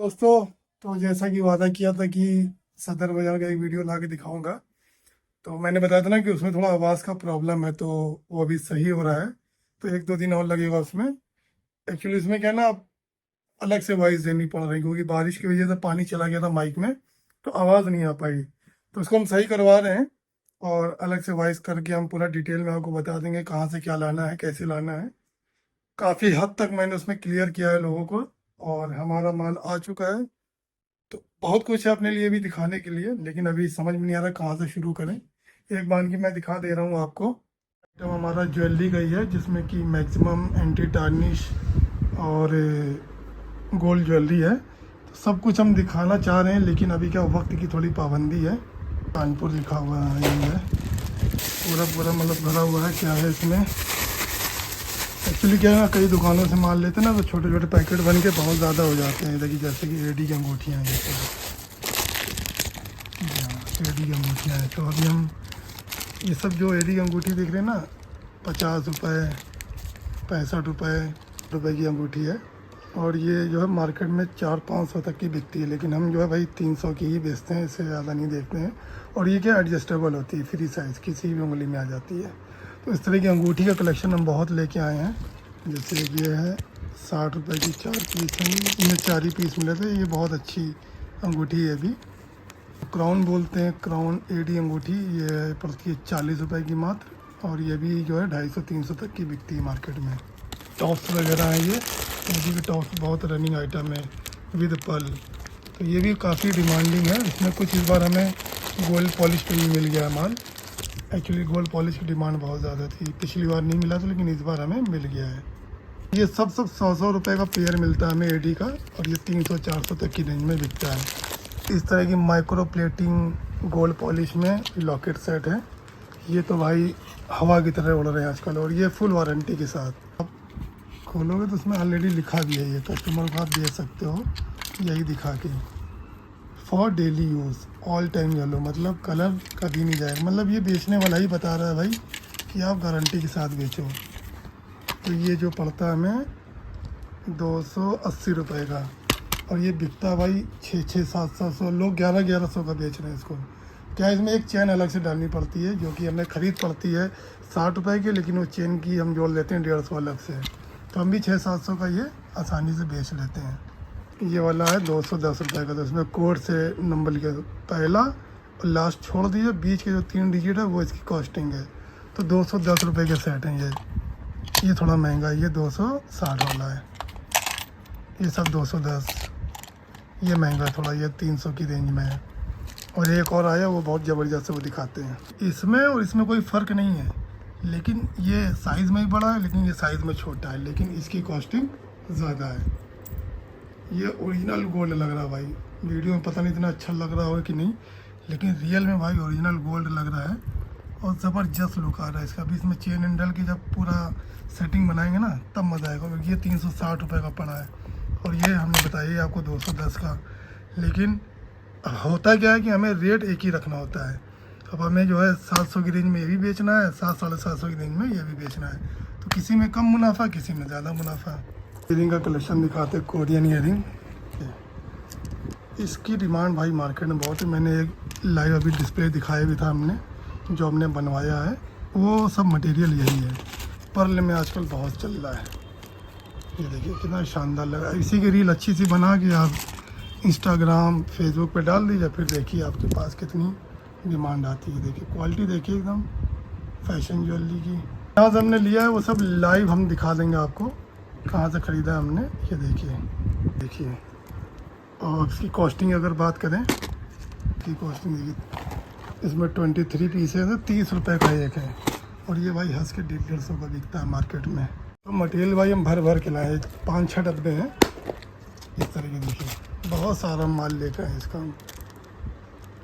दोस्तों, तो जैसा कि वादा किया था कि सदर बाजार का एक वीडियो ला के दिखाऊंगा। तो मैंने बताया था ना कि उसमें थोड़ा आवाज़ का प्रॉब्लम है, तो वो अभी सही हो रहा है। तो एक दो दिन और लगेगा उसमें। एक्चुअली इसमें क्या है ना, आप अलग से वॉइस देनी पड़ रही, क्योंकि बारिश की वजह से पानी चला गया था माइक में, तो आवाज़ नहीं आ पाई। तो उसको हम सही करवा रहे हैं, और अलग से वॉइस करके हम पूरा डिटेल में आपको बता देंगे कहाँ से क्या लाना है, कैसे लाना है। काफ़ी हद तक मैंने उसमें क्लियर किया है लोगों को, और हमारा माल आ चुका है। तो बहुत कुछ है अपने लिए भी दिखाने के लिए, लेकिन अभी समझ में नहीं आ रहा कहाँ से शुरू करें। एक बार की मैं दिखा दे रहा हूँ आपको। तो हमारा ज्वेलरी का ही है, जिसमें कि मैक्सिमम एंटी टार्निश और गोल्ड ज्वेलरी है। तो सब कुछ हम दिखाना चाह रहे हैं, लेकिन अभी क्या वक्त की थोड़ी पाबंदी है। कानपुर लिखा हुआ है, ये है पूरा पूरा, मतलब भरा हुआ है। क्या है इसमें, एक्चुअली क्या है ना, कई दुकानों से माल लेते हैं ना, तो छोटे छोटे पैकेट बन के बहुत ज़्यादा हो जाते हैं। देखिए जैसे कि एडी की अंगूठियाँ हैं, जैसे एडी की अंगूठियाँ हैं। तो अभी हम ये सब जो एडी की अंगूठी देख रहे हैं ना, 50 रुपये, 65 रुपये की अंगूठी है। और ये जो है मार्केट में 400-500 तक की बिकती है, लेकिन हम जो है भाई 300 की ही बेचते हैं, इससे ज़्यादा नहीं देखते हैं। और ये क्या एडजस्टेबल होती है, फ्री साइज़, किसी भी उंगली में आ जाती है। तो इस तरह की अंगूठी का कलेक्शन हम बहुत लेके आए हैं। जैसे ये है 60 रुपये की 4 पीस हैं, इनमें 4 ही पीस मिले थे। ये बहुत अच्छी अंगूठी है। अभी क्राउन बोलते हैं, क्राउन एडी अंगूठी, ये पड़ती है 40 रुपये की मात्र। और ये भी जो है 250-300 तक की बिकती है मार्केट में। टॉप्स वगैरह हैं, ये एडी के टॉप्स बहुत रनिंग आइटम है विद पल। तो ये भी काफ़ी डिमांडिंग है। इसमें कुछ इस बार हमें गोल्ड पॉलिश पे भी मिल गया है माल। एक्चुअली गोल्ड पॉलिश की डिमांड बहुत ज़्यादा थी, पिछली बार नहीं मिला था, लेकिन इस बार हमें मिल गया है। ये सब 100-100 रुपये का पेयर मिलता है हमें एडी का, और ये 300-400 तक की रेंज में बिकता है। इस तरह की माइक्रो प्लेटिंग गोल्ड पॉलिश में लॉकेट सेट है। ये तो भाई हवा की तरह उड़ रहे हैं आजकल, और ये फुल वारंटी के साथ। आप खोलोगे तो उसमें ऑलरेडी लिखा भी है, ये कस्टमर को आप दे सकते हो यही दिखा के, for daily use all time yellow, मतलब कलर कभी नहीं जाएगा। मतलब ये बेचने वाला ही बता रहा है भाई कि आप गारंटी के साथ बेचो। तो ये जो पड़ता है हमें 280 रुपये का, और ये बिकता भाई 600-700, लोग 1100 का बेच रहे हैं इसको। क्या इसमें एक चेन अलग से डालनी पड़ती है, जो कि हमें ख़रीद पड़ती है 60 रुपये की, लेकिन वो चेन की हम जोड़ लेते हैं 150 अलग से। तो हम भी 600-700 का ये आसानी से बेच लेते हैं। ये वाला है 210 रुपये का। तो इसमें कोड से नंबर लिखे, पहला और लास्ट छोड़ दीजिए, बीच के जो 3 डिजिट है वो इसकी कॉस्टिंग है। तो 210 रुपये के सेट हैं ये थोड़ा महंगा है, ये 260 वाला है। ये सब 210, ये महंगा थोड़ा, ये 300 की रेंज में है। और एक और आया, वो बहुत ज़बरदस्त, वो दिखाते हैं। इसमें और इसमें कोई फ़र्क नहीं है, लेकिन ये साइज़ में ही बड़ा है, लेकिन ये साइज़ में छोटा है, लेकिन इसकी कॉस्टिंग ज़्यादा है। ये ओरिजिनल गोल्ड लग रहा है भाई, वीडियो में पता नहीं इतना अच्छा लग रहा होगा कि नहीं, लेकिन रियल में भाई ओरिजिनल गोल्ड लग रहा है, और ज़बरदस्त लुक आ रहा है इसका। अभी इसमें चेन एंडल की जब पूरा सेटिंग बनाएंगे ना, तब मज़ा आएगा। ये 360 रुपये का पड़ा है, और ये हमने बताया आपको 210 का। लेकिन होता क्या है कि हमें रेट एक ही रखना होता है। अब हमें जो है 700 की रेंज में ये भी बेचना है, 700-750 की रेंज में ये भी बेचना है। तो किसी में कम मुनाफा, किसी में ज़्यादा मुनाफा। ईयरिंग का कलेक्शन दिखाते हैं, कोरियन ईयरिंग। इसकी डिमांड भाई मार्केट में बहुत है। मैंने एक लाइव अभी डिस्प्ले दिखाया भी था हमने, जो हमने बनवाया है, वो सब मटेरियल यही है। पर्ल में आजकल बहुत चल रहा है। ये देखिए कितना शानदार लगा। इसी की रील अच्छी सी बना के आप इंस्टाग्राम फेसबुक पे डाल दीजिए, फिर देखिए आपके पास कितनी डिमांड आती है। देखिए क्वालिटी देखिए, एकदम फैशन ज्वेलरी की। जहाँ से हमने लिया है वो सब लाइव हम दिखा देंगे आपको, कहाँ से ख़रीदा हमने। ये देखिए। और इसकी कॉस्टिंग अगर बात करें, इसकी कॉस्टिंग देखिए, इसमें 23 पीसेस है, 30 रुपये का एक है। और ये भाई हंस के 150 का बिकता है मार्केट में। तो मटेरियल भाई हम भर के लाए, 5-6 डब्बे हैं इस तरह के। देखिए बहुत सारा माल लेकर है इसका,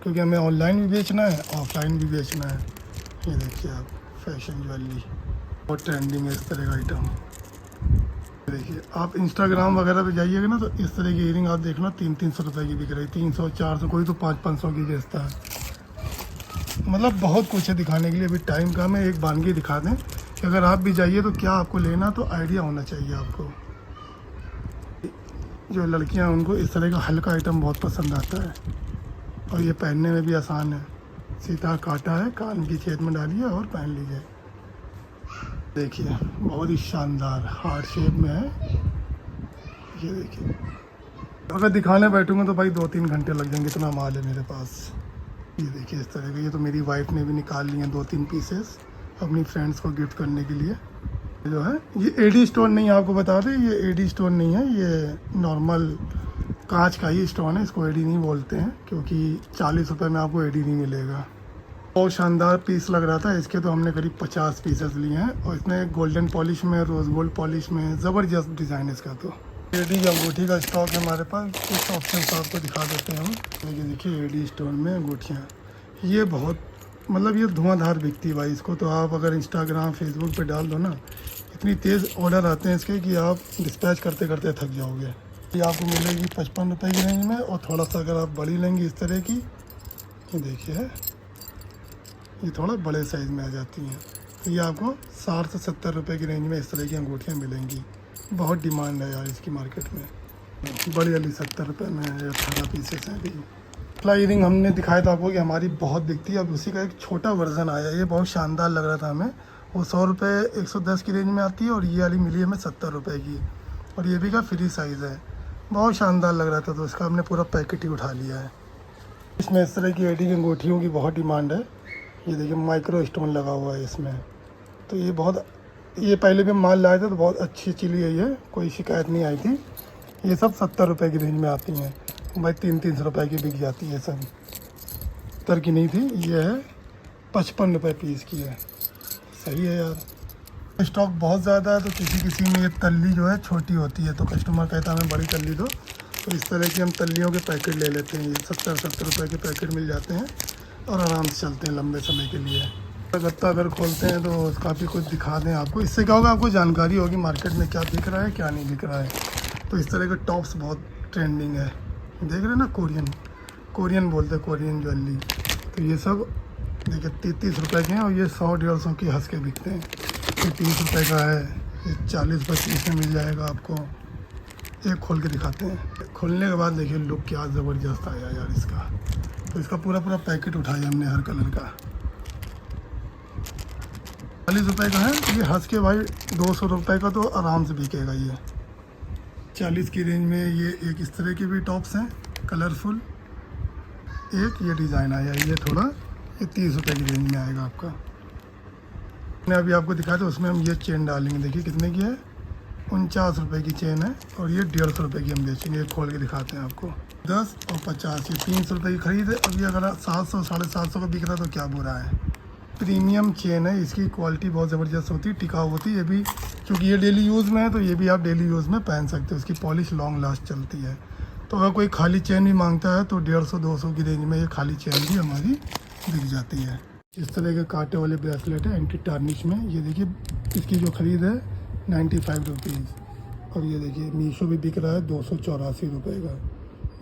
क्योंकि हमें ऑनलाइन भी बेचना है, ऑफलाइन भी बेचना है। ये देखिए आप, फैशन ज्वेलरी बहुत ट्रेंडिंग है इस तरह का आइटम। देखिए आप इंस्टाग्राम वगैरह पे जाइएगा ना, तो इस तरह की ईयरिंग आप देखना 300-300 रुपये की बिक रही, 300-400, कोई तो 500-500 की बेचता है। मतलब बहुत कुछ है दिखाने के लिए। अभी टाइम कम है, एक बानगी दिखा दें कि अगर आप भी जाइए तो क्या आपको लेना, तो आइडिया होना चाहिए आपको। जो लड़कियां हैं उनको इस तरह का हल्का आइटम बहुत पसंद आता है, और ये पहनने में भी आसान है। सीधा काटा है, कान की छेद में डालिए और पहन लीजिए। देखिए बहुत ही शानदार हार्ट शेप में है। ये देखिए, अगर दिखाने बैठूंगा तो भाई 2-3 घंटे लग जाएंगे, इतना माल है मेरे पास। ये देखिए इस तरह का, ये तो मेरी वाइफ ने भी निकाल लिए हैं 2-3 पीसेस अपनी फ्रेंड्स को गिफ्ट करने के लिए। जो है ये एडी स्टोन नहीं, आपको बता दें ये एडी स्टोन नहीं है, ये नॉर्मल कांच का ही स्टोन है। इसको एडी नहीं बोलते हैं क्योंकि 40 रुपये में आपको एडी नहीं मिलेगा। बहुत शानदार पीस लग रहा था। इसके तो हमने करीब 50 पीसेस लिए हैं, और इसमें गोल्डन पॉलिश में, रोज़ गोल्ड पॉलिश में, ज़बरदस्त डिज़ाइन है इसका। तो एडी अंगूठी का स्टॉक है हमारे पास, कुछ ऑप्शन आपको दिखा देते हैं हम। लेकिन देखिए एडी स्टोन में अंगूठियाँ, ये बहुत मतलब ये धुआंधार बिकती है भाई। इसको तो आप अगर इंस्टाग्राम फेसबुक पे डाल दो ना, इतनी तेज़ ऑर्डर आते हैं इसके कि आप डिस्पैच करते करते थक जाओगे। ये आपको मिलेगी 55 रुपये की रेंज में, और थोड़ा सा अगर आप बड़ी लेंगी इस तरह की, ये देखिए ये थोड़ा बड़े साइज़ में आ जाती हैं, तो ये आपको 60 से 70 रुपये की रेंज में इस तरह की अंगूठियाँ मिलेंगी। बहुत डिमांड है यार इसकी मार्केट में। बड़ी वाली 70 रुपये में, 18 पीसेस हैं अभी। फ्लाई रिंग हमने दिखाया था आपको कि हमारी बहुत बिकती है, अब उसी का एक छोटा वर्जन आया। ये बहुत शानदार लग रहा था हमें। वो 100 रुपये 110 की रेंज में आती है, और ये वाली मिली हमें 70 रुपये की, और ये भी का फ्री साइज़ है। बहुत शानदार लग रहा था, तो इसका हमने पूरा पैकेट ही उठा लिया है। इसमें इस तरह की एडी की अंगूठियों की बहुत डिमांड है। ये देखिए माइक्रो स्टोन लगा हुआ है इसमें, तो ये बहुत, ये पहले भी माल लाए थे तो बहुत अच्छी चली है, ये कोई शिकायत नहीं आई थी। ये सब 70 रुपये की रेंज में आती हैं भाई, 300 रुपये की बिक जाती है सब। 70 की नहीं थी, ये है 55 रुपये पीस की है। सही है यार। स्टॉक बहुत ज़्यादा है, तो किसी में ये तल्ली जो है छोटी होती है, तो कस्टमर कहता है हमें बड़ी तल्ली दो, तो इस तरह की हम तल्लियों के पैकेट ले लेते हैं। ये 70 रुपये के पैकेट मिल जाते हैं, और आराम से चलते हैं लंबे समय के लिए। गत्ता अगर खोलते हैं तो काफ़ी कुछ दिखा दें आपको, इससे क्या होगा, आपको जानकारी होगी मार्केट में क्या बिक रहा है क्या नहीं बिक रहा है। तो इस तरह के टॉप्स बहुत ट्रेंडिंग है, देख रहे हैं ना, कोरियन बोलते हैं, कोरियन ज्वेलरी। तो ये सब देखिए 30 रुपये के हैं, और ये 100-150 की हंस के बिकते हैं। ये 30 रुपये का है, ये 40 रुपये पीस में मिल जाएगा आपको। एक खोल के दिखाते हैं। खोलने के बाद देखिए लुक क्या ज़बरदस्त आया यार इसका। तो इसका पूरा पैकेट उठाया हमने हर कलर का। 40 रुपये का है, ये हंस के भाई 200 रुपये का तो आराम से बिकेगा ये। 40 की रेंज में ये एक इस तरह के भी टॉप्स हैं कलरफुल। एक ये डिज़ाइन आया, ये थोड़ा, ये 30 रुपये की रेंज में आएगा आपका। मैंने अभी आपको दिखाया था, उसमें हम ये चेन डालेंगे। देखिए कितने की है, 49 रुपये की चेन है, और ये 150 रुपये की हम बेचेंगे। खोल के दिखाते हैं आपको। 10 और 50, ये 300 रुपये की खरीद है। अभी अगर 700 750 का बिक रहा है तो क्या बुरा है। प्रीमियम चेन है, इसकी क्वालिटी बहुत ज़बरदस्त होती है, टिकाऊ होती है। ये भी क्योंकि ये डेली यूज़ में है, तो ये भी आप डेली यूज़ में पहन सकते हो। इसकी पॉलिश लॉन्ग लास्ट चलती है। तो अगर कोई खाली चेन भी मांगता है तो 150-200 की रेंज में ये खाली चेन भी हमारी बिक जाती है। इस तरह के कांटे वाले ब्रेसलेट है एंटी टार्निश में। ये देखिए इसकी जो ख़रीद है 95 रुपीज़, और ये देखिए मीशो भी बिक रहा है 284 रुपये का,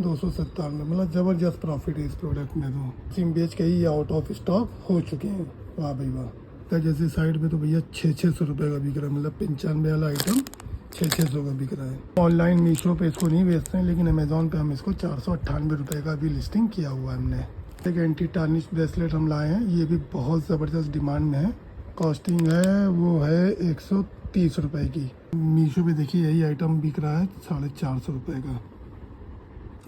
297, मतलब ज़बरदस्त प्रॉफिट है इस प्रोडक्ट में। तो सिम बेच के ही ये आउट ऑफ स्टॉक हो चुके हैं। वाह भाई वाह। तो जैसे साइड में तो भैया 600 रुपये का बिक रहा है, मतलब 95 वाला आइटम 600 का बिक रहा है। ऑनलाइन मीशो पे इसको नहीं बेचते हैं, लेकिन अमेज़ॉन पे हम इसको 498 रुपये का भी लिस्टिंग किया हुआ है हमने। एक एंटी टार्निश ब्रेसलेट हम लाए हैं, ये भी बहुत ज़बरदस्त डिमांड में है। कॉस्टिंग है वो है 130 रुपये की। मीशो पे देखिए यही आइटम बिक रहा है 450 रुपये का,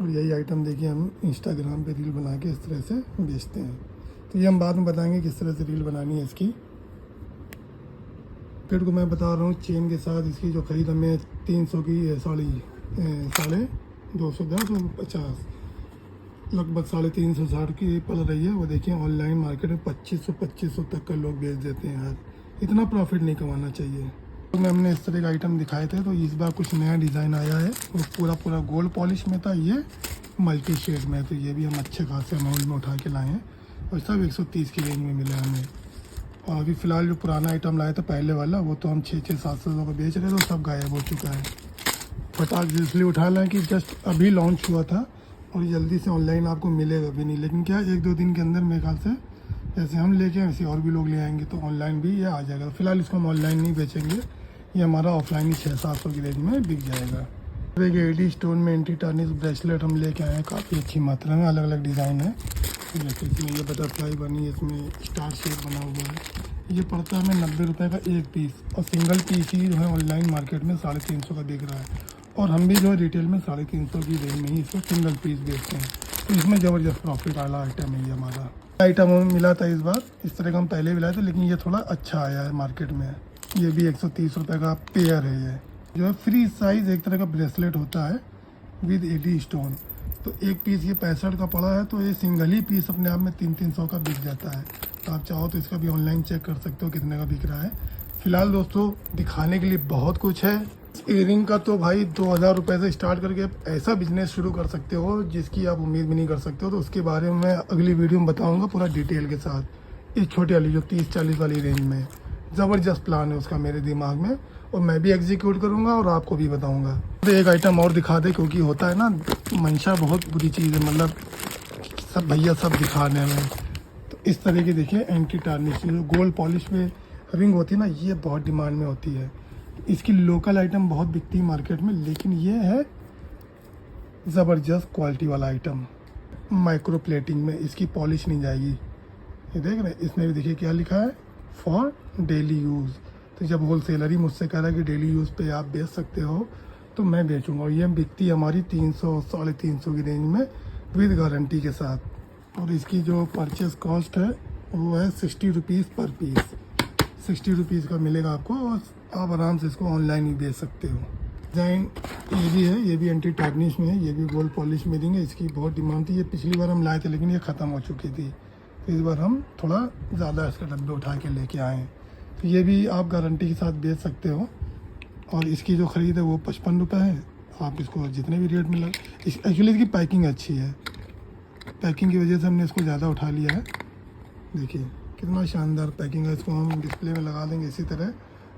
और यही आइटम देखिए हम इंस्टाग्राम पे रील बना के इस तरह से बेचते हैं। तो ये हम बाद में बताएंगे किस तरह से रील बनानी है इसकी। फिर को मैं बता रहा हूँ, चेन के साथ इसकी जो खरीद हमें 300 की 250 और 50, लगभग 350 की पड़ रही है। वो देखिए ऑनलाइन मार्केट में 2500 तक का लोग बेच देते हैं यार। इतना प्रॉफिट नहीं कमाना चाहिए। तो मैं हमने इस तरह का आइटम दिखाए थे, तो इस बार कुछ नया डिज़ाइन आया है। वो पूरा गोल्ड पॉलिश में था, ये मल्टी शेड में। तो ये भी हम अच्छे खासे अमाउंट में उठा के लाए हैं, और सब 130 की रेंज में मिला हमें। और अभी फ़िलहाल जो पुराना आइटम लाया था पहले वाला, वो तो हम 600-700 का बेच रहे थे, तो सब गायब हो चुका है। फटाक इसलिए उठा लें कि जस्ट अभी लॉन्च हुआ था, और जल्दी से ऑनलाइन आपको मिलेगा भी नहीं। लेकिन क्या 1-2 दिन के अंदर मेरे ख्याल से जैसे हम लेके वैसे और भी लोग ले आएंगे, तो ऑनलाइन भी ये आ जाएगा। फ़िलहाल इसको हम ऑनलाइन नहीं बेचेंगे, ये हमारा ऑफलाइन ही 600-700 की रेंज में बिक जाएगा। देखिए एडी स्टोन में एंटी टार्निश ब्रेसलेट हम लेके आए हैं, काफ़ी अच्छी मात्रा में, अलग अलग डिज़ाइन है। जैसे इसमें ये बटरफ्लाई बनी है, इसमें स्टार शेप बना हुआ है। ये पड़ता है हमें 90 रुपये का एक पीस, और सिंगल पीस ही जो है ऑनलाइन मार्केट में 350 का बिक रहा है, और हम भी जो है रिटेल में 350 की रेंज में ही इसको सिंगल पीस बेचते हैं। तो इसमें ज़बरदस्त प्रॉफिट वाला आइटम है ये हमारा। आइटम हमें मिला था इस बार, इस तरह का हम पहले भी लाए थे, लेकिन ये थोड़ा अच्छा आया है मार्केट में। ये भी 130 रुपये का पेयर है। ये जो है फ्री साइज़ एक तरह का ब्रेसलेट होता है विद एडी स्टोन। तो एक पीस ये 65 का पड़ा है, तो ये सिंगल ही पीस अपने आप में 300-300 का बिक जाता है। तो आप चाहो तो इसका भी ऑनलाइन चेक कर सकते हो कितने का बिक रहा है। फिलहाल दोस्तों दिखाने के लिए बहुत कुछ है। इयरिंग का तो भाई 2000 रुपये से स्टार्ट करके आप ऐसा बिजनेस शुरू कर सकते हो जिसकी आप उम्मीद भी नहीं कर सकते हो। तो उसके बारे में मैं अगली वीडियो में बताऊँगा पूरा डिटेल के साथ। इस छोटी वाली जो 30-40 वाली रेंज में ज़बरदस्त प्लान है उसका मेरे दिमाग में, और मैं भी एग्जीक्यूट करूँगा और आपको भी बताऊँगा। तो एक आइटम और दिखा दे, क्योंकि होता है ना मंशा बहुत बुरी चीज़ है, मतलब सब भैया सब दिखाने में। तो इस तरह की देखिए एंटी टार्निश जो गोल्ड पॉलिश में रिंग होती है ना, ये बहुत डिमांड में होती है। इसकी लोकल आइटम बहुत बिकती है मार्केट में, लेकिन ये है ज़बरदस्त क्वालिटी वाला आइटम। माइक्रो प्लेटिंग में इसकी पॉलिश नहीं जाएगी। ये देख रहे हैं, इसमें भी देखिए क्या लिखा है, फॉर डेली यूज़। तो जब होलसेलर ही मुझसे कह रहा है कि डेली यूज़ पे आप बेच सकते हो, तो मैं बेचूंगा। और ये बिकती है हमारी 300-350 की रेंज में विद गारंटी के साथ। और इसकी जो परचेस कॉस्ट है वो है 60 रुपीज़ पर पीस। 60 रुपीज़ का मिलेगा आपको, और आप आराम से इसको ऑनलाइन ही बेच सकते हो। डिज़ाइन ये भी है, ये भी एंटी टार्निश में है, ये भी गोल्ड पॉलिश में देंगे। इसकी बहुत डिमांड थी, ये पिछली बार हम लाए थे लेकिन ये ख़त्म हो चुकी थी। तो इस बार हम थोड़ा ज़्यादा इसके डब्बे उठा के लेके आए हैं। तो ये भी आप गारंटी के साथ बेच सकते हो, और इसकी जो ख़रीद है वो 55 रुपये है। आप इसको जितने भी रेट में लग, एक्चुअली इसकी पैकिंग अच्छी है, पैकिंग की वजह से हमने इसको ज़्यादा उठा लिया है। देखिए कितना शानदार पैकिंग है। इसको हम डिस्प्ले में लगा देंगे इसी तरह,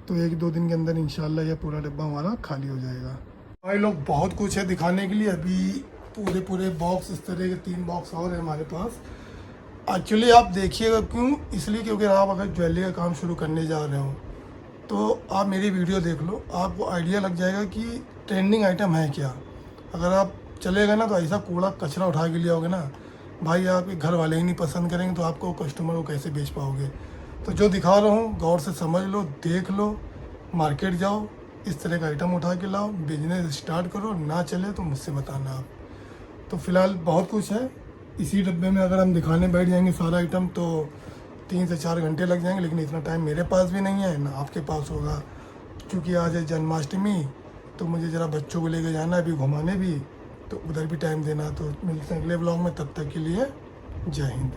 तो 1-2 दिन के अंदर इंशाल्लाह ये पूरा डब्बा हमारा खाली हो जाएगा। भाई लोग बहुत कुछ है दिखाने के लिए, अभी पूरे बॉक्स इस तरह के 3 बॉक्स और हैं हमारे पास। एक्चुअली आप देखिएगा क्यों, इसलिए क्योंकि आप अगर ज्वेलरी का काम शुरू करने जा रहे हो तो आप मेरी वीडियो देख लो, आपको आइडिया लग जाएगा कि ट्रेंडिंग आइटम है क्या। अगर आप चलेगा ना तो ऐसा कूड़ा कचरा उठा के लिया होगे ना भाई, आपके घर वाले ही नहीं पसंद करेंगे, तो आपको कस्टमर को कैसे बेच पाओगे। तो जो दिखा रहा हूँ गौर से समझ लो, देख लो, मार्केट जाओ, इस तरह का आइटम उठा के लाओ, बिजनेस स्टार्ट करो। ना चले तो मुझसे बताना आप। तो फिलहाल बहुत कुछ है इसी डब्बे में। अगर हम दिखाने बैठ जाएंगे सारा आइटम तो 3 से 4 घंटे लग जाएंगे, लेकिन इतना टाइम मेरे पास भी नहीं है ना आपके पास होगा, क्योंकि आज है जन्माष्टमी, तो मुझे ज़रा बच्चों को लेके जाना है अभी घुमाने भी, तो उधर भी टाइम देना। तो मिलते हैं अगले ब्लॉग में, तब तक के लिए जय हिंद।